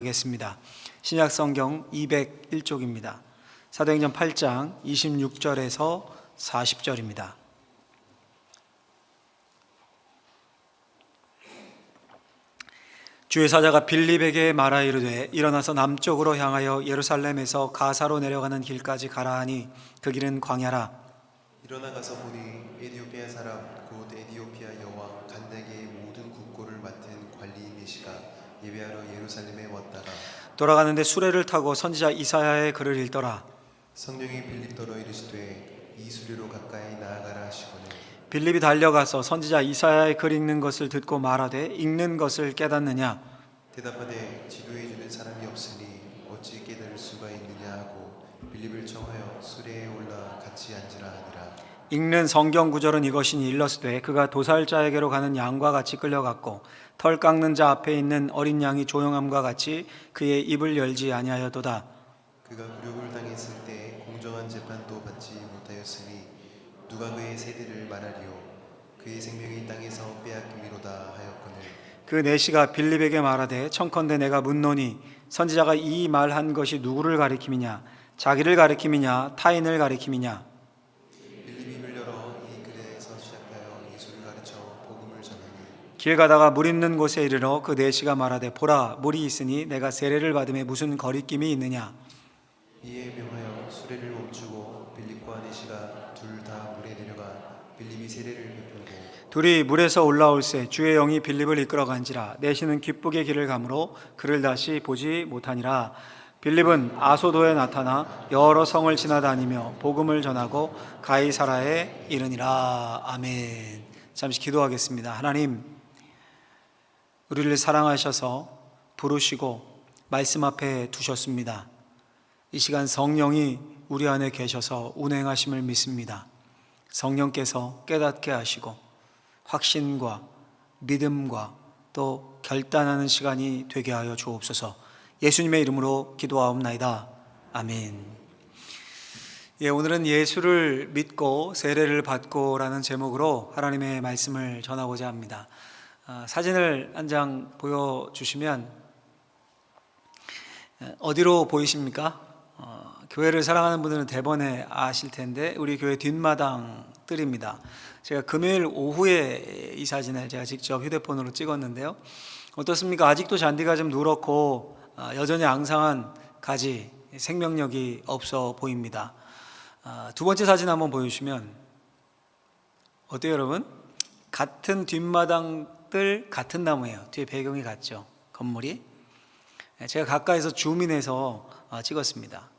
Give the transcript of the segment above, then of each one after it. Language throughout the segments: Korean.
겠습니다. 신약 성경 201쪽입니다. 사도행전 8장 26절에서 40절입니다. 주의 사자가 빌립에게 말하 이르되 일어나서 남쪽으로 향하여 예루살렘에서 가사로 내려가는 길까지 가라 하니 그 길은 광야라. 일어나 가서 보니 에디오피아 사람 곧 에디오피아 여왕 간다게의 모든 국고를 맡은 관리인 메시가 예배하러 예루살렘에 왔다가 돌아가는데 수레를 타고 선지자 이사야의 글을 읽더라. 성령이 빌립더러 이르시되 이 수레로 가까이 나아가라 하시거늘 빌립이 달려가서 선지자 이사야의 글 읽는 것을 듣고 말하되 읽는 것을 깨닫느냐. 대답하되 지도해 주는 사람이 없으니 어찌 깨달을 수가 있느냐 하고 빌립을 청하여 수레에 올라 같이 앉으라 하니라. 읽는 성경 구절은 이것이니 일러스되 그가 도살자에게로 가는 양과 같이 끌려갔고 털 깎는 자 앞에 있는 어린 양이 조용함과 같이 그의 입을 열지 아니하였도다. 그가 굴욕을 당했을 때 공정한 재판도 받지 못하였으니 누가 그의 세대를 말하리요. 그의 생명이 땅에서 빼앗김이로다 하였거늘 그 내시가 빌립에게 말하되 청컨대 내가 묻노니 선지자가 이 말한 것이 누구를 가리킴이냐, 자기를 가리킴이냐, 타인을 가리킴이냐. 빌립이 입을 열어 이 글에서 시작하여 예수를 가르쳐 복음을 전하니 길 가다가 물 있는 곳에 이르러 그 내시가 말하되 보라 물이 있으니 내가 세례를 받음에 무슨 거리낌이 있느냐. 이에 명하여 수레를 멈추고 빌립과 내시가 둘 다 물에 내려가 빌립이 세례를 베풀고 둘이 물에서 올라올새 주의 영이 빌립을 이끌어간지라. 내시는 기쁘게 길을 가므로 그를 다시 보지 못하니라. 빌립은 아소도에 나타나 여러 성을 지나다니며 복음을 전하고 가이사라에 이르니라. 아멘. 잠시 기도하겠습니다. 하나님, 우리를 사랑하셔서 부르시고 말씀 앞에 두셨습니다. 이 시간 성령이 우리 안에 계셔서 운행하심을 믿습니다. 성령께서 깨닫게 하시고 확신과 믿음과 또 결단하는 시간이 되게 하여 주옵소서. 예수님의 이름으로 기도하옵나이다. 아멘. 오늘은 예수를 믿고 세례를 받고라는 제목으로 하나님의 말씀을 전하고자 합니다. 사진을 한 장 보여주시면 어디로 보이십니까? 교회를 사랑하는 분들은 대번에 아실 텐데 우리 교회 뒷마당 뜰입니다. 제가 금요일 오후에 이 사진을 제가 직접 휴대폰으로 찍었는데요. 어떻습니까? 아직도 잔디가 좀 누렇고 여전히 앙상한 가지, 생명력이 없어 보입니다. 두 번째 사진 한번 보여주시면 어때요, 여러분? 같은 뒷마당 뜰 같은 나무예요. 뒤에 배경이 같죠? 건물이. 제가 가까이서 줌인해서 찍었습니다.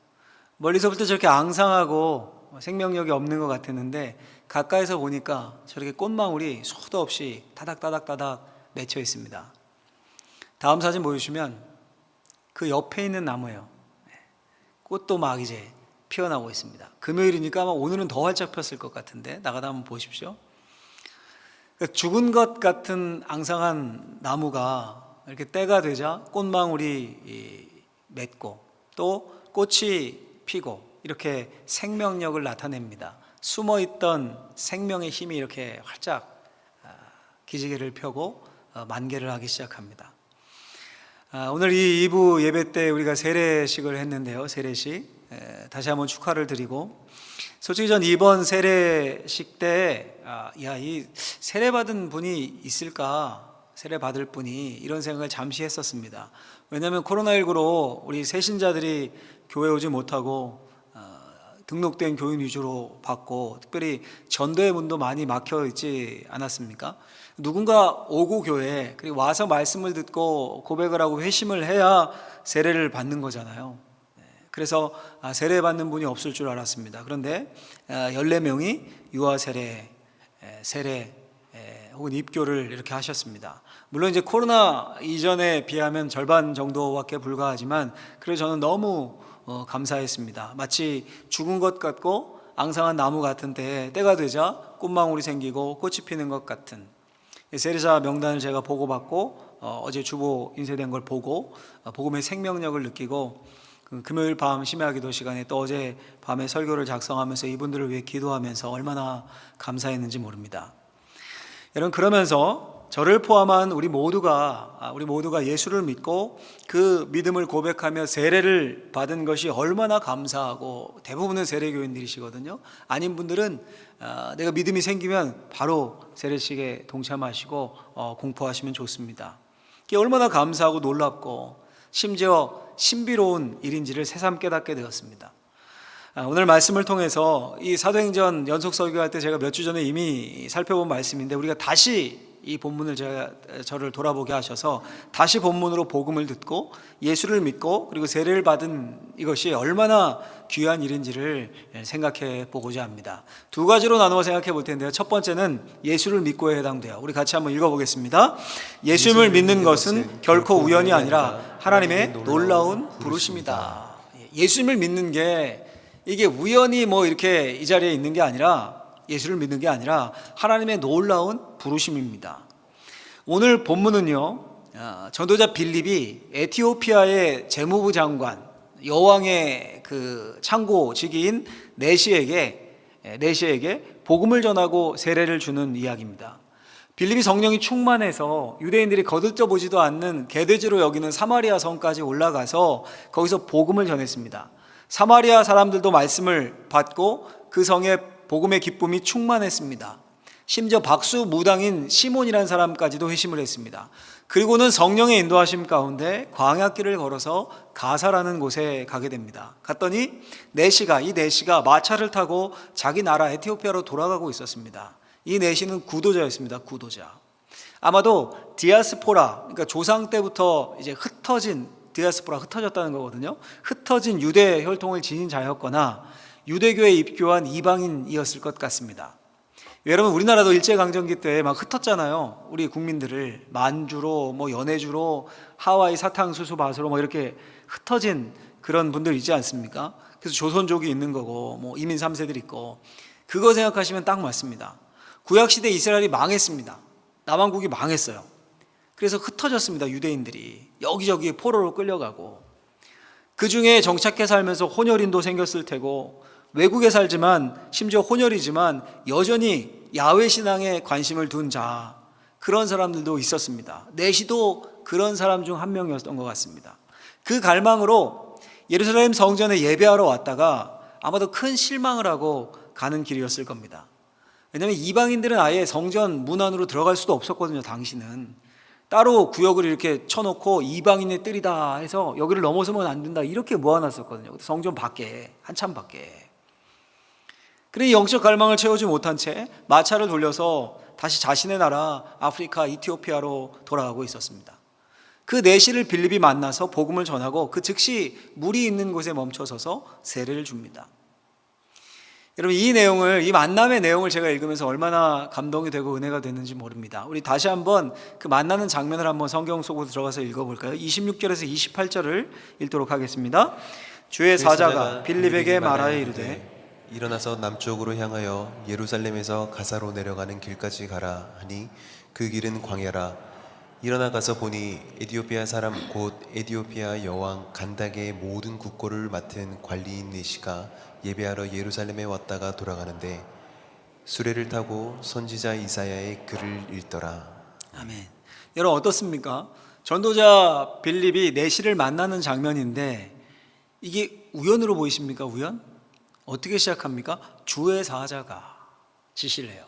멀리서 볼 때 저렇게 앙상하고 생명력이 없는 것 같았는데 가까이서 보니까 저렇게 꽃망울이 수도 없이 따닥따닥따닥 맺혀 있습니다. 다음 사진 보여주시면 그 옆에 있는 나무예요. 꽃도 막 이제 피어나고 있습니다. 금요일이니까 아마 오늘은 더 활짝 폈을 것 같은데 나가다 한번 보십시오. 죽은 것 같은 앙상한 나무가 이렇게 때가 되자 꽃망울이 맺고 또 꽃이 피고 이렇게 생명력을 나타냅니다. 숨어있던 생명의 힘이 이렇게 활짝 기지개를 펴고 만개를 하기 시작합니다. 오늘 이 2부 예배 때 우리가 세례식을 했는데요. 세례식 다시 한번 축하를 드리고, 솔직히 전 이번 세례식 때 이 세례 받은 분이 있을까, 세례 받을 분이, 이런 생각을 잠시 했었습니다. 왜냐하면 코로나19로 우리 새신자들이 교회 오지 못하고 등록된 교인 위주로 받고, 특별히 전도의 문도 많이 막혀 있지 않았습니까? 누군가 오고 교회에, 그리고 와서 말씀을 듣고 고백을 하고 회심을 해야 세례를 받는 거잖아요. 그래서 세례 받는 분이 없을 줄 알았습니다. 그런데 14명이 유아 세례, 혹은 입교를 이렇게 하셨습니다. 물론 이제 코로나 이전에 비하면 절반 정도밖에 불과하지만 그래서 저는 너무 감사했습니다. 마치 죽은 것 같고 앙상한 나무 같은데 때가 되자 꽃망울이 생기고 꽃이 피는 것 같은, 세례자 명단을 제가 보고받고 어제 주보 인쇄된 걸 보고 복음의 생명력을 느끼고, 금요일 밤 심야기도 시간에 또 어제 밤에 설교를 작성하면서 이분들을 위해 기도하면서 얼마나 감사했는지 모릅니다. 여러분, 그러면서 저를 포함한 우리 모두가 예수를 믿고 그 믿음을 고백하며 세례를 받은 것이 얼마나 감사하고, 대부분은 세례교인들이시거든요. 아닌 분들은 내가 믿음이 생기면 바로 세례식에 동참하시고 공포하시면 좋습니다. 이게 얼마나 감사하고 놀랍고 심지어 신비로운 일인지를 새삼 깨닫게 되었습니다. 오늘 말씀을 통해서 이 사도행전 연속 설교할 때 제가 몇 주 전에 이미 살펴본 말씀인데, 우리가 다시 이 본문을 저를 돌아보게 하셔서 다시 본문으로 복음을 듣고 예수를 믿고 그리고 세례를 받은 이것이 얼마나 귀한 일인지를 생각해 보고자 합니다. 두 가지로 나누어 생각해 볼 텐데요. 첫 번째는 예수를 믿고에 해당돼요. 우리 같이 한번 읽어보겠습니다. 예수를 믿는 것은 결코 우연이 아니라 하나님의 놀라운 부르심이다. 예수님을 믿는 게 이게 우연히 뭐 이렇게 이 자리에 있는 게 아니라, 예수를 믿는 게 아니라 하나님의 놀라운 부르심입니다. 오늘 본문은요, 전도자 빌립이 에티오피아의 재무부 장관, 여왕의 그 창고지기인 내시에게 복음을 전하고 세례를 주는 이야기입니다. 빌립이 성령이 충만해서 유대인들이 거들떠 보지도 않는 개돼지로 여기는 사마리아 성까지 올라가서 거기서 복음을 전했습니다. 사마리아 사람들도 말씀을 받고 그 성에 복음의 기쁨이 충만했습니다. 심지어 박수무당인 시몬이라는 사람까지도 회심을 했습니다. 그리고는 성령의 인도하심 가운데 광야길을 걸어서 가사라는 곳에 가게 됩니다. 갔더니 이 내시가 마차를 타고 자기 나라 에티오피아로 돌아가고 있었습니다. 이 내시는 구도자였습니다. 구도자. 아마도 디아스포라, 그러니까 조상 때부터 이제 흩어졌다는 거거든요. 흩어진 유대 혈통을 지닌 자였거나 유대교에 입교한 이방인이었을 것 같습니다. 여러분, 우리나라도 일제강점기 때 막 흩었잖아요. 우리 국민들을 만주로, 연해주로, 하와이 사탕수수 밭으로 이렇게 흩어진 그런 분들 있지 않습니까? 그래서 조선족이 있는 거고, 이민 3세들 있고, 그거 생각하시면 딱 맞습니다. 구약시대 이스라엘이 망했습니다. 남왕국이 망했어요. 그래서 흩어졌습니다. 유대인들이 여기저기 포로로 끌려가고, 그 중에 정착해 살면서 혼혈인도 생겼을 테고, 외국에 살지만 심지어 혼혈이지만 여전히 야훼 신앙에 관심을 둔 자, 그런 사람들도 있었습니다. 내시도 그런 사람 중 한 명이었던 것 같습니다. 그 갈망으로 예루살렘 성전에 예배하러 왔다가 아마도 큰 실망을 하고 가는 길이었을 겁니다. 왜냐하면 이방인들은 아예 성전 문 안으로 들어갈 수도 없었거든요. 당시는 따로 구역을 이렇게 쳐놓고 이방인의 뜰이다 해서 여기를 넘어서면 안 된다 이렇게 모아놨었거든요. 성전 밖에, 한참 밖에. 그러니 영적 갈망을 채우지 못한 채 마차를 돌려서 다시 자신의 나라 아프리카 이티오피아로 돌아가고 있었습니다. 그 내시를 빌립이 만나서 복음을 전하고 그 즉시 물이 있는 곳에 멈춰서서 세례를 줍니다. 여러분, 이 만남의 내용을 제가 읽으면서 얼마나 감동이 되고 은혜가 됐는지 모릅니다. 우리 다시 한번 그 만나는 장면을 한번 성경 속으로 들어가서 읽어볼까요? 26절에서 28절을 읽도록 하겠습니다. 주의 사자가 빌립에게 말하여 이르되 일어나서 남쪽으로 향하여 예루살렘에서 가사로 내려가는 길까지 가라 하니 그 길은 광야라. 일어나 가서 보니 에티오피아 사람 곧 에티오피아 여왕 간닥의 모든 국고를 맡은 관리인 내시가 예배하러 예루살렘에 왔다가 돌아가는데 수레를 타고 선지자 이사야의 글을 읽더라. 아멘. 여러분, 어떻습니까? 전도자 빌립이 내시를 만나는 장면인데 이게 우연으로 보이십니까? 우연? 어떻게 시작합니까? 주의 사자가 지시를 해요.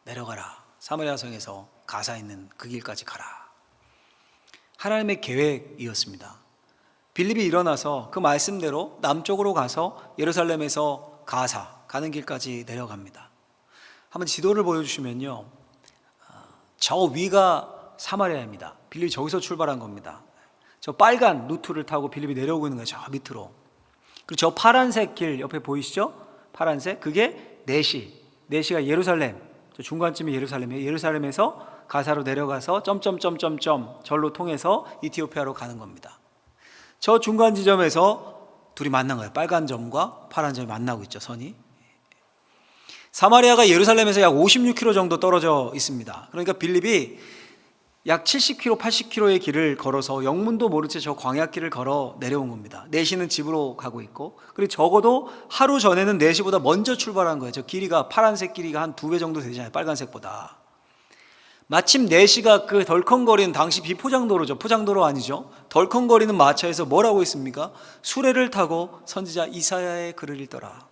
내려가라. 사마리아 성에서 가사 있는 그 길까지 가라. 하나님의 계획이었습니다. 빌립이 일어나서 그 말씀대로 남쪽으로 가서 예루살렘에서 가사 가는 길까지 내려갑니다. 한번 지도를 보여주시면요, 저 위가 사마리아입니다. 빌립이 저기서 출발한 겁니다. 저 빨간 루트를 타고 빌립이 내려오고 있는 거예요. 저 밑으로. 그리고 저 파란색 길 옆에 보이시죠? 파란색, 그게 내시가 예루살렘, 저 중간쯤이 예루살렘이에요. 예루살렘에서 가사로 내려가서 점점점점점 절로 통해서 이티오피아로 가는 겁니다. 저 중간 지점에서 둘이 만난 거예요. 빨간 점과 파란 점이 만나고 있죠, 선이. 사마리아가 예루살렘에서 약 56km 정도 떨어져 있습니다. 그러니까 빌립이 약 70km, 80km의 길을 걸어서 영문도 모른 채 저 광야길을 걸어 내려온 겁니다. 내시는 집으로 가고 있고, 그리고 적어도 하루 전에는 내시보다 먼저 출발한 거예요. 저 길이가, 파란색 길이가 한 2배 정도 되잖아요, 빨간색보다. 마침 내시가 그 덜컹거리는, 당시 비포장도로죠, 포장도로 아니죠, 덜컹거리는 마차에서 뭘 하고 있습니까? 수레를 타고 선지자 이사야의 글을 읽더라.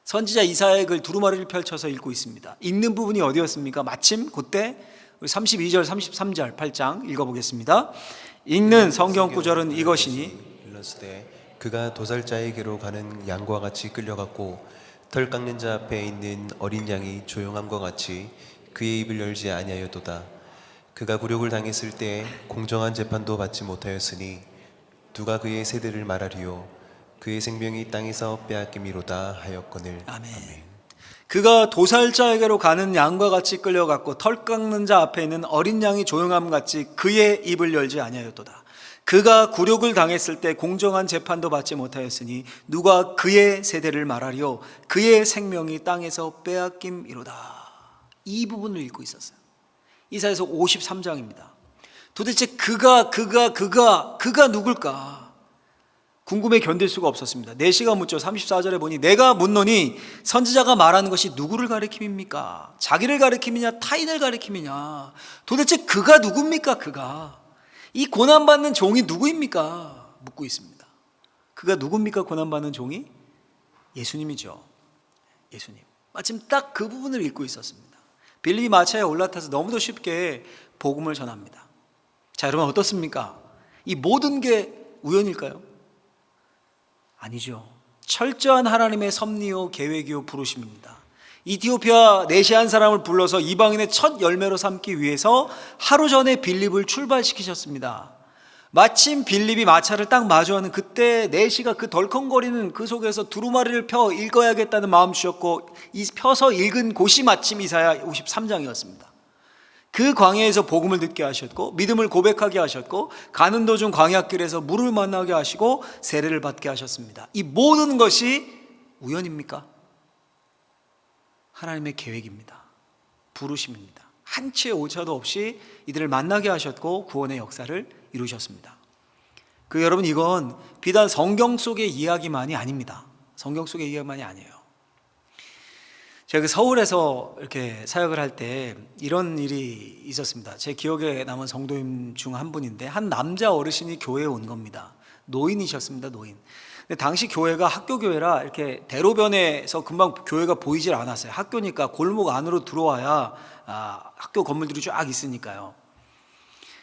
선지자 이사야의 글 두루마리를 펼쳐서 읽고 있습니다. 읽는 부분이 어디였습니까? 마침 그때 32절 33절 8장 읽어보겠습니다. 읽는 성경 구절은 이것이니 일렀으되 그가 도살자에게로 가는 양과 같이 끌려갔고 털 깎는 자 앞에 있는 어린 양이 조용함과 같이 그의 입을 열지 아니하였도다. 그가 굴욕을 당했을 때 공정한 재판도 받지 못하였으니 누가 그의 세대를 말하리요. 그의 생명이 땅에서 빼앗김이로다 하였거늘. 아멘. 그가 도살자에게로 가는 양과 같이 끌려갔고 털 깎는 자 앞에 있는 어린 양이 조용함 같이 그의 입을 열지 아니하였도다. 그가 굴욕을 당했을 때 공정한 재판도 받지 못하였으니 누가 그의 세대를 말하리요. 그의 생명이 땅에서 빼앗김이로다. 이 부분을 읽고 있었어요. 이사야서 53장입니다. 도대체 그가 누굴까? 궁금해 견딜 수가 없었습니다. 내시가 묻죠. 34절에 보니 내가 묻노니 선지자가 말하는 것이 누구를 가리킴입니까? 자기를 가리킴이냐 타인을 가리킴이냐? 도대체 그가 누굽니까? 그가 이 고난받는 종이 누구입니까? 묻고 있습니다. 그가 누굽니까? 고난받는 종이? 예수님이죠. 예수님. 마침 딱 그 부분을 읽고 있었습니다. 빌립이 마차에 올라타서 너무도 쉽게 복음을 전합니다. 자, 여러분 어떻습니까? 이 모든 게 우연일까요? 아니죠. 철저한 하나님의 섭리요 계획이요 부르심입니다. 이티오피아 내시한 사람을 불러서 이방인의 첫 열매로 삼기 위해서 하루 전에 빌립을 출발시키셨습니다. 마침 빌립이 마차를 딱 마주하는 그때 내시가 그 덜컹거리는 그 속에서 두루마리를 펴 읽어야겠다는 마음 주셨고 이 펴서 읽은 곳이 마침 이사야 53장이었습니다. 그 광야에서 복음을 듣게 하셨고 믿음을 고백하게 하셨고 가는 도중 광야길에서 물을 만나게 하시고 세례를 받게 하셨습니다. 이 모든 것이 우연입니까? 하나님의 계획입니다. 부르심입니다. 한치의 오차도 없이 이들을 만나게 하셨고 구원의 역사를 이루셨습니다. 여러분 이건 비단 성경 속의 이야기만이 아닙니다. 성경 속의 이야기만이 아니에요. 제가 서울에서 이렇게 사역을 할 때 이런 일이 있었습니다. 제 기억에 남은 성도님 중 한 분인데 한 남자 어르신이 교회에 온 겁니다. 노인이셨습니다. 노인. 근데 당시 교회가 학교 교회라 이렇게 대로변에서 금방 교회가 보이질 않았어요. 학교니까 골목 안으로 들어와야 학교 건물들이 쫙 있으니까요.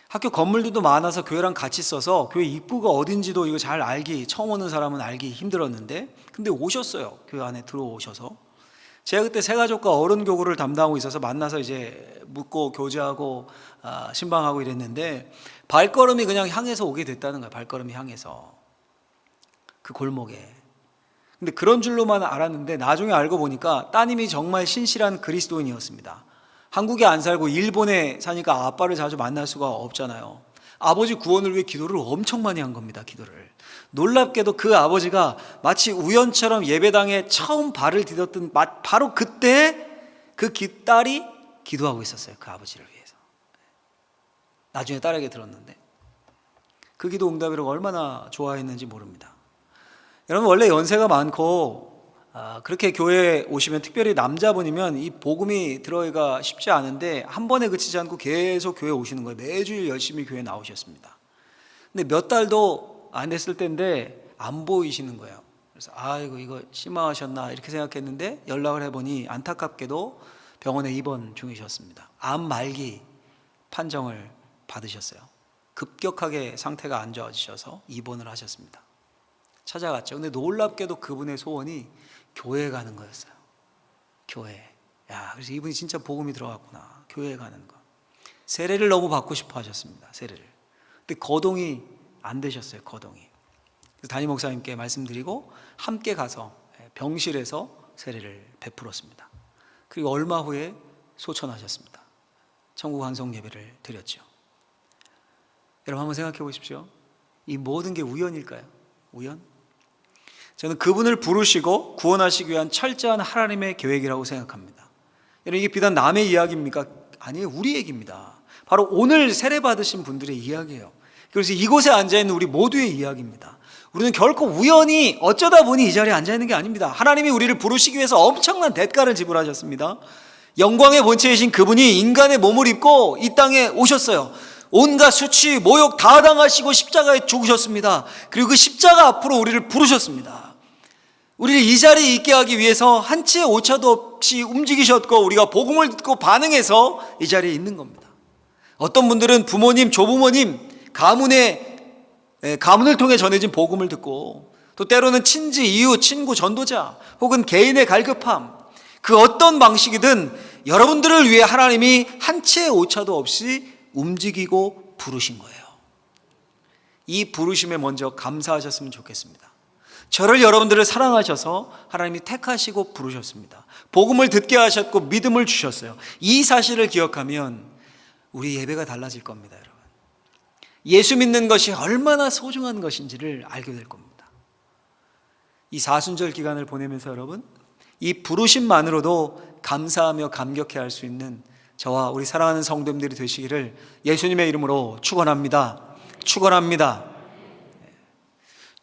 학교 건물들도 많아서 교회랑 같이 써서 교회 입구가 어딘지도 이거 잘 알기, 처음 오는 사람은 알기 힘들었는데 근데 오셨어요. 교회 안에 들어오셔서. 제가 그때 새가족과 어른 교구를 담당하고 있어서 만나서 이제 묻고 교제하고 신방하고 이랬는데 발걸음이 그냥 향해서 오게 됐다는 거예요. 발걸음이 향해서 그 골목에. 근데 그런 줄로만 알았는데 나중에 알고 보니까 따님이 정말 신실한 그리스도인이었습니다. 한국에 안 살고 일본에 사니까 아빠를 자주 만날 수가 없잖아요. 아버지 구원을 위해 기도를 엄청 많이 한 겁니다. 기도를. 놀랍게도 그 아버지가 마치 우연처럼 예배당에 처음 발을 디뎠던 바로 그때 그 딸이 기도하고 있었어요. 그 아버지를 위해서. 나중에 딸에게 들었는데 그 기도 응답이라고 얼마나 좋아했는지 모릅니다. 여러분 원래 연세가 많고 그렇게 교회에 오시면 특별히 남자분이면 이 복음이 들어가기가 쉽지 않은데 한 번에 그치지 않고 계속 교회에 오시는 거예요. 매주일 열심히 교회에 나오셨습니다. 근데 몇 달도 안 됐을 때인데 안 보이시는 거예요. 그래서 아이고 이거 심하셨나 이렇게 생각했는데 연락을 해보니 안타깝게도 병원에 입원 중이셨습니다. 암 말기 판정을 받으셨어요. 급격하게 상태가 안 좋아지셔서 입원을 하셨습니다. 찾아갔죠. 근데 놀랍게도 그분의 소원이 교회에 가는 거였어요. 교회. 그래서 이분이 진짜 복음이 들어갔구나. 교회에 가는 거. 세례를 너무 받고 싶어 하셨습니다. 세례를. 근데 거동이 안 되셨어요. 거동이. 그래서 담임 목사님께 말씀드리고 함께 가서 병실에서 세례를 베풀었습니다. 그리고 얼마 후에 소천하셨습니다. 천국 환송 예배를 드렸죠. 여러분 한번 생각해 보십시오. 이 모든 게 우연일까요? 우연? 저는 그분을 부르시고 구원하시기 위한 철저한 하나님의 계획이라고 생각합니다. 여러분 이게 비단 남의 이야기입니까? 아니에요. 우리 얘기입니다. 바로 오늘 세례 받으신 분들의 이야기예요. 그래서 이곳에 앉아있는 우리 모두의 이야기입니다. 우리는 결코 우연히 어쩌다 보니 이 자리에 앉아있는 게 아닙니다. 하나님이 우리를 부르시기 위해서 엄청난 대가를 지불하셨습니다. 영광의 본체이신 그분이 인간의 몸을 입고 이 땅에 오셨어요. 온갖 수치, 모욕 다 당하시고 십자가에 죽으셨습니다. 그리고 그 십자가 앞으로 우리를 부르셨습니다. 우리를 이 자리에 있게 하기 위해서 한치의 오차도 없이 움직이셨고 우리가 복음을 듣고 반응해서 이 자리에 있는 겁니다. 어떤 분들은 부모님, 조부모님, 가문을 통해 전해진 복음을 듣고 또 때로는 친지, 이웃, 친구, 전도자 혹은 개인의 갈급함 그 어떤 방식이든 여러분들을 위해 하나님이 한치의 오차도 없이 움직이고 부르신 거예요. 이 부르심에 먼저 감사하셨으면 좋겠습니다. 저를 여러분들을 사랑하셔서 하나님이 택하시고 부르셨습니다. 복음을 듣게 하셨고 믿음을 주셨어요. 이 사실을 기억하면 우리 예배가 달라질 겁니다, 여러분. 예수 믿는 것이 얼마나 소중한 것인지를 알게 될 겁니다. 이 사순절 기간을 보내면서 여러분, 이 부르심만으로도 감사하며 감격해 할 수 있는 저와 우리 사랑하는 성도님들이 되시기를 예수님의 이름으로 축원합니다. 축원합니다.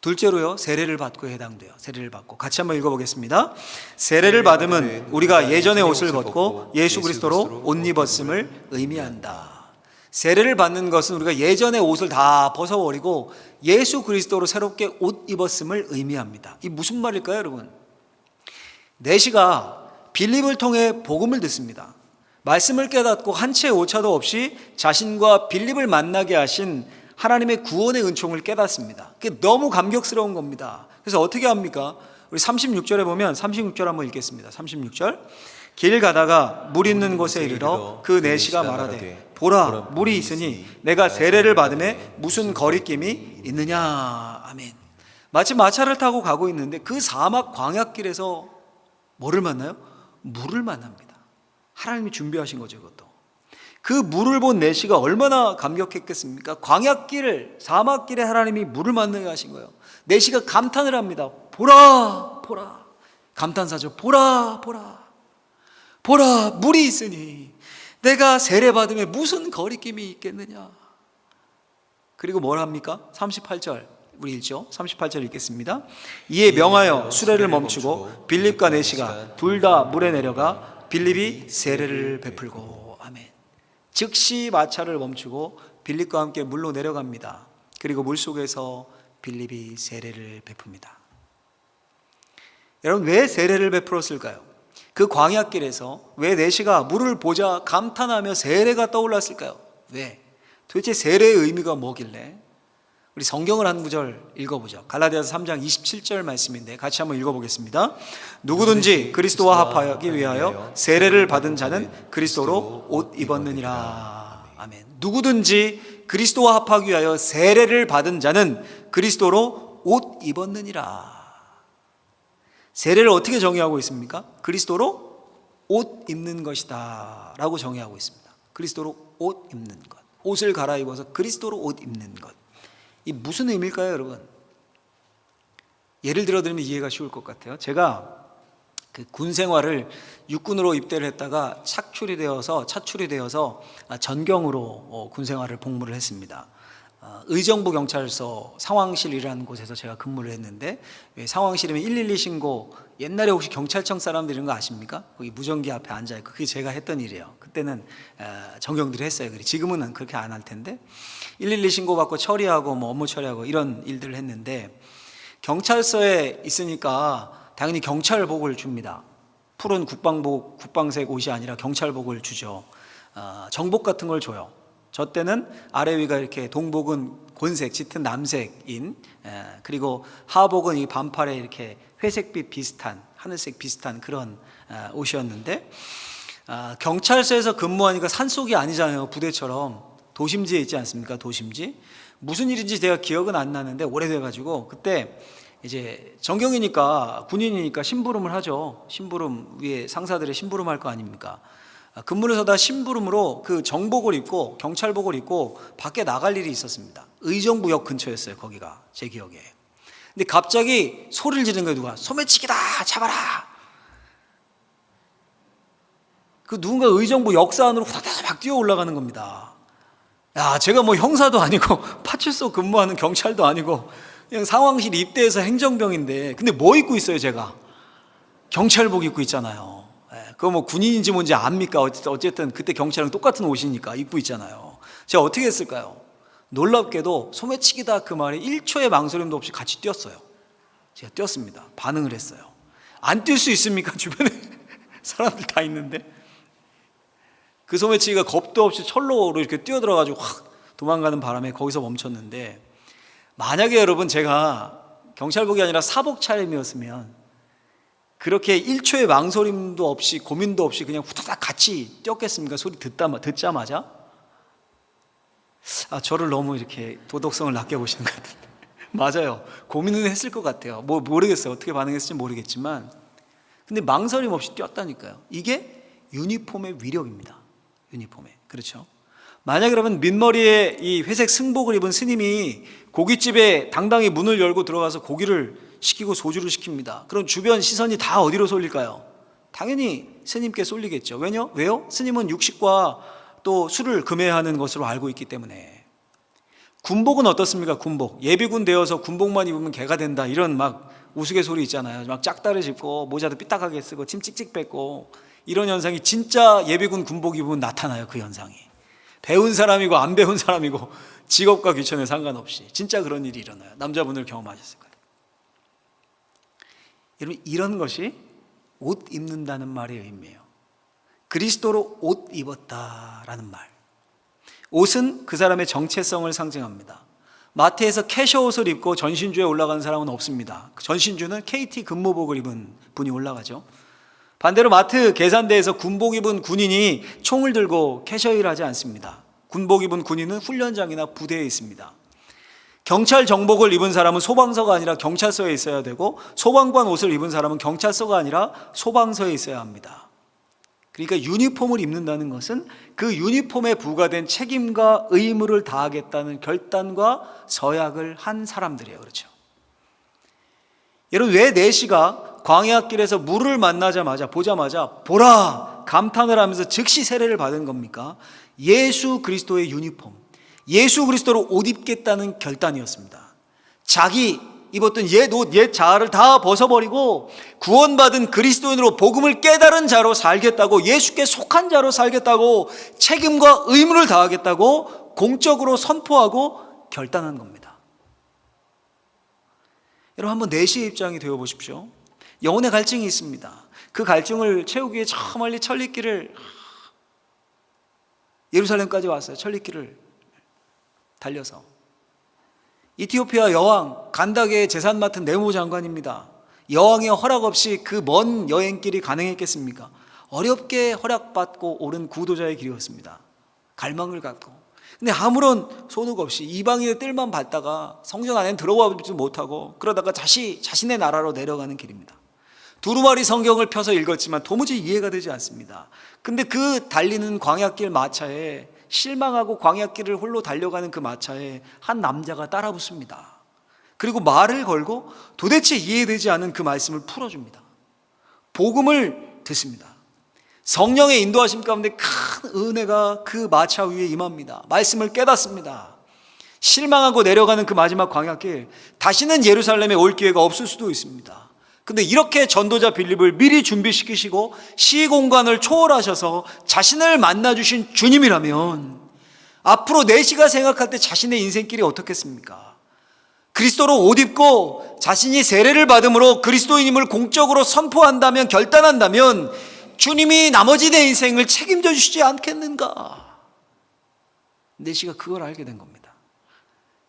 둘째로요, 세례를 받고 해당돼요. 세례를 받고 같이 한번 읽어보겠습니다. 세례를 받음은 우리가 예전의 옷을 벗고 예수 그리스도로 옷 입었음을 의미한다. 세례를 받는 것은 우리가 예전의 옷을 다 벗어버리고 예수 그리스도로 새롭게 옷 입었음을 의미합니다. 이 무슨 말일까요, 여러분? 내시가 빌립을 통해 복음을 듣습니다. 말씀을 깨닫고 한치의 오차도 없이 자신과 빌립을 만나게 하신 하나님의 구원의 은총을 깨닫습니다. 그게 너무 감격스러운 겁니다. 그래서 어떻게 합니까? 우리 36절에 보면 36절 한번 읽겠습니다. 36절. 길 가다가 물 있는 곳에 이르러 그 내시가 말하되 보라 물이 있으니 내가 세례를 받음에 무슨 거리낌이 있느냐. 아멘. 마치 마차를 타고 가고 있는데 그 사막 광야길에서 뭐를 만나요? 물을 만납니다. 하나님이 준비하신 거죠, 이것도. 그 물을 본 내시가 얼마나 감격했겠습니까? 광야길, 사막길에 하나님이 물을 만나게 하신 거예요. 내시가 감탄을 합니다. 보라, 보라. 감탄사죠. 보라, 보라. 보라, 물이 있으니 내가 세례받음에 무슨 거리낌이 있겠느냐. 그리고 뭘 합니까? 38절. 우리 읽죠? 38절 읽겠습니다. 이에 명하여 수레를 멈추고 빌립과 내시가 둘 다 물에 내려가 빌립이 세례를 베풀고. 아멘. 즉시 마차를 멈추고 빌립과 함께 물로 내려갑니다. 그리고 물속에서 빌립이 세례를 베풉니다. 여러분, 왜 세례를 베풀었을까요? 그 광야길에서 왜 내시가 물을 보자 감탄하며 세례가 떠올랐을까요? 왜? 도대체 세례의 의미가 뭐길래? 우리 성경을 한 구절 읽어보죠. 갈라디아서 3장 27절 말씀인데 같이 한번 읽어보겠습니다. 누구든지 그리스도와 합하기 위하여 세례를 받은 자는 그리스도로 옷 입었느니라. 아멘. 누구든지 그리스도와 합하기 위하여 세례를 받은 자는 그리스도로 옷 입었느니라. 세례를 어떻게 정의하고 있습니까? 그리스도로 옷 입는 것이다 라고 정의하고 있습니다. 그리스도로 옷 입는 것. 옷을 갈아입어서 그리스도로 옷 입는 것. 이 무슨 의미일까요, 여러분? 예를 들어 드리면 이해가 쉬울 것 같아요. 제가 그 군 생활을 육군으로 입대를 했다가 차출이 되어서 전경으로 군 생활을 복무를 했습니다. 의정부 경찰서 상황실이라는 곳에서 제가 근무를 했는데, 상황실이면 112 신고, 옛날에 혹시 경찰청 사람들 이런 거 아십니까? 거기 무전기 앞에 앉아있고 그게 제가 했던 일이에요. 그때는 전경들이 했어요. 지금은 그렇게 안 할 텐데 112 신고받고 처리하고 업무 처리하고 이런 일들을 했는데, 경찰서에 있으니까 당연히 경찰복을 줍니다. 푸른 국방복, 국방색 옷이 아니라 경찰복을 주죠. 정복 같은 걸 줘요. 저 때는 아래 위가 이렇게 동복은 곤색, 짙은 남색인, 그리고 하복은 이 반팔에 이렇게 회색빛 비슷한, 하늘색 비슷한 그런 옷이었는데, 경찰서에서 근무하니까 산속이 아니잖아요. 부대처럼 도심지에 있지 않습니까? 도심지. 무슨 일인지 제가 기억은 안 나는데 오래돼가지고 그때 이제 정경이니까 군인이니까 심부름을 하죠. 심부름 위에 상사들의 심부름 할 거 아닙니까? 근무를 서다 심부름으로 그 정복을 입고 경찰복을 입고 밖에 나갈 일이 있었습니다. 의정부역 근처였어요. 거기가 제 기억에. 근데 갑자기 소리를 지르는 거예요. 누가? 소매치기다 잡아라. 그 누군가 의정부 역사 안으로 후다닥 막 뛰어 올라가는 겁니다. 야, 제가 뭐 형사도 아니고 파출소 근무하는 경찰도 아니고 그냥 상황실 입대해서 행정병인데, 근데 뭐 입고 있어요? 제가 경찰복 입고 있잖아요. 그거 뭐 군인인지 뭔지 압니까? 어쨌든 그때 경찰이랑 똑같은 옷이니까 입고 있잖아요. 제가 어떻게 했을까요? 놀랍게도 소매치기다 그 말에 1초의 망설임도 없이 같이 뛰었어요. 제가 뛰었습니다. 반응을 했어요. 안 뛸 수 있습니까? 주변에 사람들 다 있는데. 그 소매치기가 겁도 없이 철로로 이렇게 뛰어들어가지고 확 도망가는 바람에 거기서 멈췄는데, 만약에 여러분 제가 경찰복이 아니라 사복 차림이었으면 그렇게 1초의 망설임도 없이 고민도 없이 그냥 후다닥 같이 뛰었겠습니까? 소리 듣자마자? 저를 너무 이렇게 도덕성을 낮게 보시는 것 같은데. 맞아요. 고민은 했을 것 같아요. 뭐 모르겠어요. 어떻게 반응했을지 모르겠지만, 근데 망설임 없이 뛰었다니까요. 이게 유니폼의 위력입니다. 유니폼의. 그렇죠? 만약에 여러분 민머리에 이 회색 승복을 입은 스님이 고깃집에 당당히 문을 열고 들어가서 고기를 시키고 소주를 시킵니다. 그럼 주변 시선이 다 어디로 쏠릴까요? 당연히 스님께 쏠리겠죠. 왜요? 스님은 육식과 또 술을 금해하는 것으로 알고 있기 때문에. 군복은 어떻습니까? 군복. 예비군 되어서 군복만 입으면 개가 된다, 이런 막 우스갯소리 있잖아요. 막 짝다리 짚고 모자도 삐딱하게 쓰고 침 찍찍 뱉고, 이런 현상이 진짜 예비군 군복 입으면 나타나요. 그 현상이. 배운 사람이고 안 배운 사람이고 직업과 귀천에 상관없이 진짜 그런 일이 일어나요. 남자분들 경험하셨을 거예요. 여러분, 이런 것이 옷 입는다는 말의 의미예요. 그리스도로 옷 입었다라는 말. 옷은 그 사람의 정체성을 상징합니다. 마트에서 캐셔옷을 입고 전신주에 올라가는 사람은 없습니다. 전신주는 KT 근무복을 입은 분이 올라가죠. 반대로 마트 계산대에서 군복 입은 군인이 총을 들고 캐셔일 하지 않습니다. 군복 입은 군인은 훈련장이나 부대에 있습니다. 경찰 정복을 입은 사람은 소방서가 아니라 경찰서에 있어야 되고, 소방관 옷을 입은 사람은 경찰서가 아니라 소방서에 있어야 합니다. 그러니까 유니폼을 입는다는 것은 그 유니폼에 부과된 책임과 의무를 다하겠다는 결단과 서약을 한 사람들이에요. 그렇죠? 여러분, 왜 내시가 광야길에서 물을 보자마자 보라! 감탄을 하면서 즉시 세례를 받은 겁니까? 예수 그리스도의 유니폼, 예수 그리스도로 옷 입겠다는 결단이었습니다. 자기 입었던 옛 옷, 옛 자아를 다 벗어버리고 구원받은 그리스도인으로 복음을 깨달은 자로 살겠다고, 예수께 속한 자로 살겠다고, 책임과 의무를 다하겠다고 공적으로 선포하고 결단한 겁니다. 여러분, 한번 내시의 입장이 되어 보십시오. 영혼의 갈증이 있습니다. 그 갈증을 채우기 위해 저 멀리 천리길을, 예루살렘까지 왔어요. 천리길을 달려서. 이티오피아 여왕 간다게의 재산 맡은 내무장관입니다. 여왕의 허락 없이 그 먼 여행길이 가능했겠습니까? 어렵게 허락받고 오른 구도자의 길이었습니다. 갈망을 갖고. 근데 아무런 소득 없이 이방인의 뜰만 밟다가 성전 안에 들어가지도 못하고, 그러다가 자신의 나라로 내려가는 길입니다. 두루마리 성경을 펴서 읽었지만 도무지 이해가 되지 않습니다. 근데 그 달리는 광야길 마차에, 실망하고 광야길을 홀로 달려가는 그 마차에 한 남자가 따라 붙습니다. 그리고 말을 걸고 도대체 이해되지 않은 그 말씀을 풀어줍니다. 복음을 듣습니다. 성령의 인도하심 가운데 큰 은혜가 그 마차 위에 임합니다. 말씀을 깨닫습니다. 실망하고 내려가는 그 마지막 광야길, 다시는 예루살렘에 올 기회가 없을 수도 있습니다. 근데 이렇게 전도자 빌립을 미리 준비시키시고 시공간을 초월하셔서 자신을 만나주신 주님이라면, 앞으로 내시가 생각할 때 자신의 인생길이 어떻겠습니까? 그리스도로 옷 입고 자신이 세례를 받음으로 그리스도인임을 공적으로 선포한다면, 결단한다면 주님이 나머지 내 인생을 책임져 주시지 않겠는가? 내시가 그걸 알게 된 겁니다.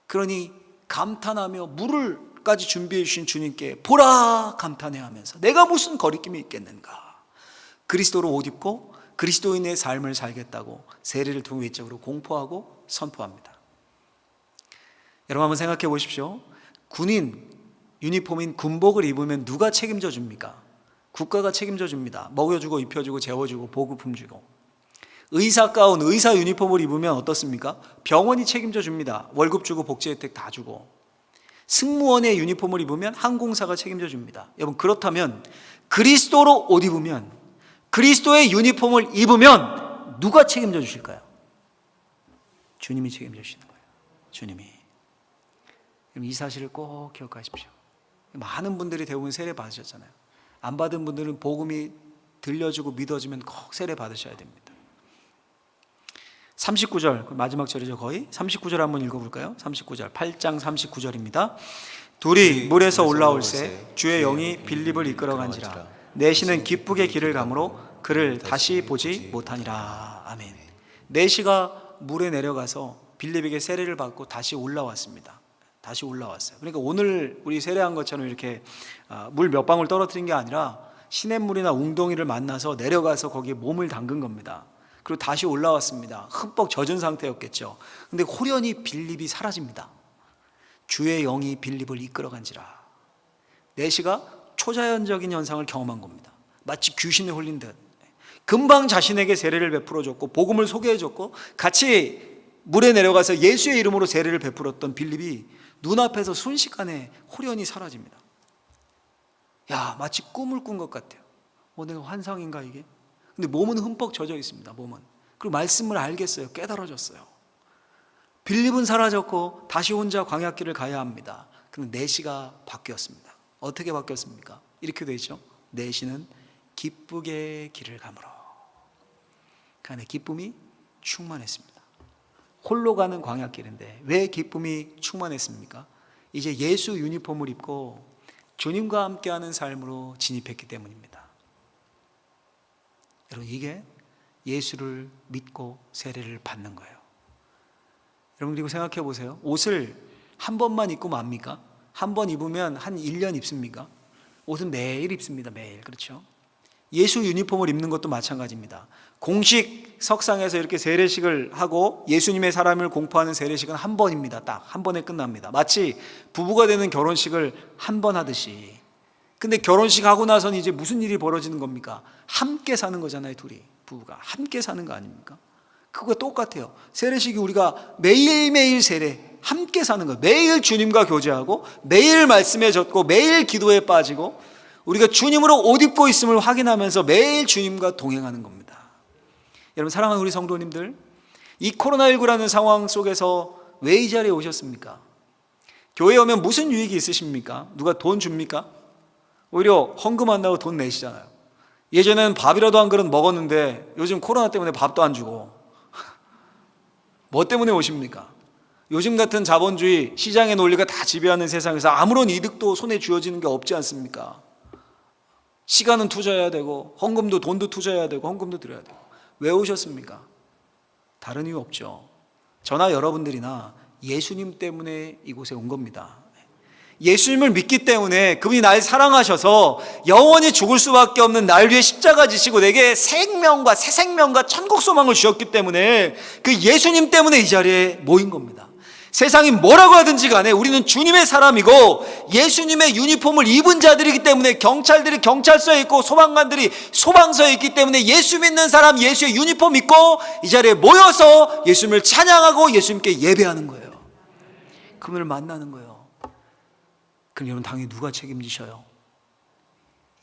그러니 감탄하며 물을까지 준비해 주신 주님께 보라 감탄해 하면서, 내가 무슨 거리낌이 있겠는가? 그리스도로 옷 입고 그리스도인의 삶을 살겠다고 세례를 통해 외적으로 공포하고 선포합니다. 여러분, 한번 생각해 보십시오. 군인 유니폼인 군복을 입으면 누가 책임져 줍니까? 국가가 책임져 줍니다. 먹여주고 입혀주고 재워주고 보급품 주고. 의사가운 의사 유니폼을 입으면 어떻습니까? 병원이 책임져 줍니다. 월급 주고 복지 혜택 다 주고. 승무원의 유니폼을 입으면 항공사가 책임져 줍니다. 여러분, 그렇다면 그리스도로 옷 입으면, 그리스도의 유니폼을 입으면 누가 책임져 주실까요? 주님이 책임져 주시는 거예요. 주님이. 이 사실을 꼭 기억하십시오. 많은 분들이 대부분 세례 받으셨잖아요. 안 받은 분들은 복음이 들려주고 믿어주면 꼭 세례 받으셔야 됩니다. 39절, 마지막 절이죠 거의. 39절 한번 읽어볼까요? 39절, 8장 39절입니다. 둘이 물에서 올라올새 주의 영이 빌립을 이끌어간지라 내시는 기쁘게 길을 가므로 그를 다시 보지 못하니라. 아멘. 내시가 물에 내려가서 빌립에게 세례를 받고 다시 올라왔습니다. 다시 올라왔어요. 그러니까 오늘 우리 세례한 것처럼 이렇게 물 몇 방울 떨어뜨린 게 아니라 시냇물이나 웅덩이를 만나서 내려가서 거기에 몸을 담근 겁니다. 그리고 다시 올라왔습니다. 흠뻑 젖은 상태였겠죠. 근데 호련히 빌립이 사라집니다. 주의 영이 빌립을 이끌어간지라. 내시가 초자연적인 현상을 경험한 겁니다. 마치 귀신에 홀린 듯 금방 자신에게 세례를 베풀어줬고 복음을 소개해줬고 같이 물에 내려가서 예수의 이름으로 세례를 베풀었던 빌립이 눈앞에서 순식간에 호련히 사라집니다. 야, 마치 꿈을 꾼 것 같아요. 내가 환상인가 이게? 근데 몸은 흠뻑 젖어 있습니다. 몸은. 그리고 말씀을 알겠어요. 깨달아졌어요. 빌립은 사라졌고 다시 혼자 광야길을 가야 합니다. 근데 내시가 바뀌었습니다. 어떻게 바뀌었습니까? 이렇게 되어 있죠. 내시는 기쁘게 길을 가므로. 그 안에 기쁨이 충만했습니다. 홀로 가는 광야길인데 왜 기쁨이 충만했습니까? 이제 예수 유니폼을 입고 주님과 함께하는 삶으로 진입했기 때문입니다. 여러분, 이게 예수를 믿고 세례를 받는 거예요. 여러분, 그리고 생각해 보세요. 옷을 한 번만 입고 맙니까? 한 번 입으면 한 1년 입습니까? 옷은 매일 입습니다. 매일. 그렇죠? 예수 유니폼을 입는 것도 마찬가지입니다. 공식 석상에서 이렇게 세례식을 하고 예수님의 사람을 공포하는 세례식은 한 번입니다. 딱 한 번에 끝납니다. 마치 부부가 되는 결혼식을 한 번 하듯이. 근데 결혼식 하고 나서는 이제 무슨 일이 벌어지는 겁니까? 함께 사는 거잖아요. 둘이 부부가 함께 사는 거 아닙니까? 그거 똑같아요. 세례식이 우리가 매일매일 세례 함께 사는 거예요. 매일 주님과 교제하고 매일 말씀에 젖고 매일 기도에 빠지고 우리가 주님으로 옷 입고 있음을 확인하면서 매일 주님과 동행하는 겁니다. 여러분, 사랑하는 우리 성도님들, 이 코로나19라는 상황 속에서 왜 이 자리에 오셨습니까? 교회에 오면 무슨 유익이 있으십니까? 누가 돈 줍니까? 오히려 헌금 한다고 돈 내시잖아요. 예전에는 밥이라도 한 그릇 먹었는데 요즘 코로나 때문에 밥도 안 주고. 뭐 때문에 오십니까? 요즘 같은 자본주의 시장의 논리가 다 지배하는 세상에서 아무런 이득도 손에 쥐어지는 게 없지 않습니까? 시간은 투자해야 되고 헌금도 돈도 투자해야 되고 헌금도 드려야 되고. 왜 오셨습니까? 다른 이유 없죠. 저나 여러분들이나 예수님 때문에 이곳에 온 겁니다. 예수님을 믿기 때문에 그분이 날 사랑하셔서 영원히 죽을 수밖에 없는 날 위해 십자가 지시고 내게 생명과 새 생명과 천국 소망을 주셨기 때문에 그 예수님 때문에 이 자리에 모인 겁니다. 세상이 뭐라고 하든지 간에 우리는 주님의 사람이고 예수님의 유니폼을 입은 자들이기 때문에 경찰들이 경찰서에 있고 소방관들이 소방서에 있기 때문에 예수 믿는 사람 예수의 유니폼 입고 이 자리에 모여서 예수님을 찬양하고 예수님께 예배하는 거예요. 그분을 만나는 거예요. 그럼 여러분, 당연히 누가 책임지셔요?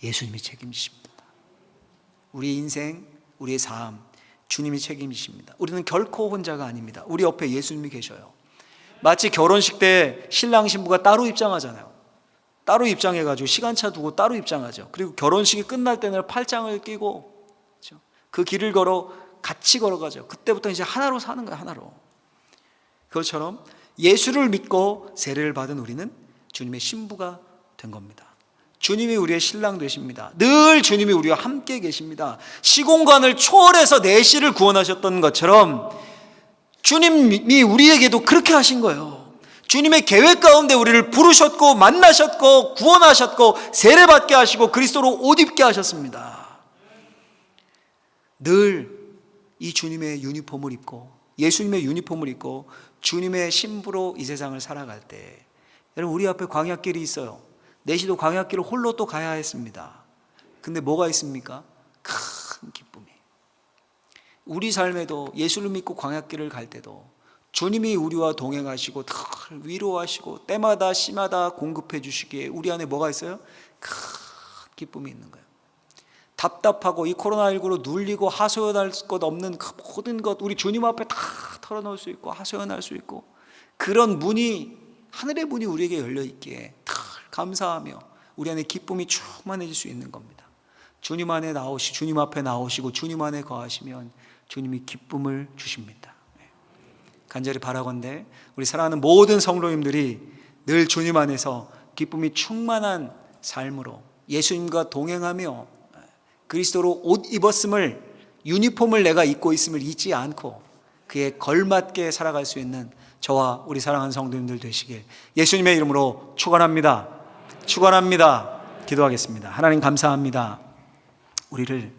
예수님이 책임지십니다. 우리의 인생, 우리의 삶, 주님이 책임지십니다. 우리는 결코 혼자가 아닙니다. 우리 옆에 예수님이 계셔요. 마치 결혼식 때 신랑 신부가 따로 입장하잖아요. 따로 입장해가지고 시간차 두고 따로 입장하죠. 그리고 결혼식이 끝날 때는 팔짱을 끼고 그렇죠? 그 길을 걸어 같이 걸어가죠. 그때부터 이제 하나로 사는 거예요. 하나로. 그것처럼 예수를 믿고 세례를 받은 우리는 주님의 신부가 된 겁니다. 주님이 우리의 신랑 되십니다. 늘 주님이 우리와 함께 계십니다. 시공간을 초월해서 내시를 구원하셨던 것처럼 주님이 우리에게도 그렇게 하신 거예요. 주님의 계획 가운데 우리를 부르셨고 만나셨고 구원하셨고 세례받게 하시고 그리스도로 옷 입게 하셨습니다. 늘 이 주님의 유니폼을 입고 예수님의 유니폼을 입고 주님의 신부로 이 세상을 살아갈 때 여러분, 우리 앞에 광야길이 있어요. 내시도 광야길을 홀로 또 가야 했습니다. 근데 뭐가 있습니까? 큰 기쁨이. 우리 삶에도 예수를 믿고 광야길을 갈 때도 주님이 우리와 동행하시고 늘 위로하시고 때마다 씨마다 공급해 주시기에 우리 안에 뭐가 있어요? 큰 기쁨이 있는 거예요. 답답하고 이 코로나19로 눌리고 하소연할 것 없는 그 모든 것 우리 주님 앞에 다 털어놓을 수 있고 하소연할 수 있고 그런 문이 하늘의 문이 우리에게 열려 있기에 늘 감사하며 우리 안에 기쁨이 충만해질 수 있는 겁니다. 주님 안에 주님 앞에 나오시고 주님 안에 거하시면 주님이 기쁨을 주십니다. 간절히 바라건대 우리 사랑하는 모든 성도님들이 늘 주님 안에서 기쁨이 충만한 삶으로 예수님과 동행하며 그리스도로 옷 입었음을, 유니폼을 내가 입고 있음을 잊지 않고 그에 걸맞게 살아갈 수 있는 저와 우리 사랑하는 성도님들 되시길 예수님의 이름으로 축원합니다. 축원합니다. 기도하겠습니다. 하나님 감사합니다. 우리를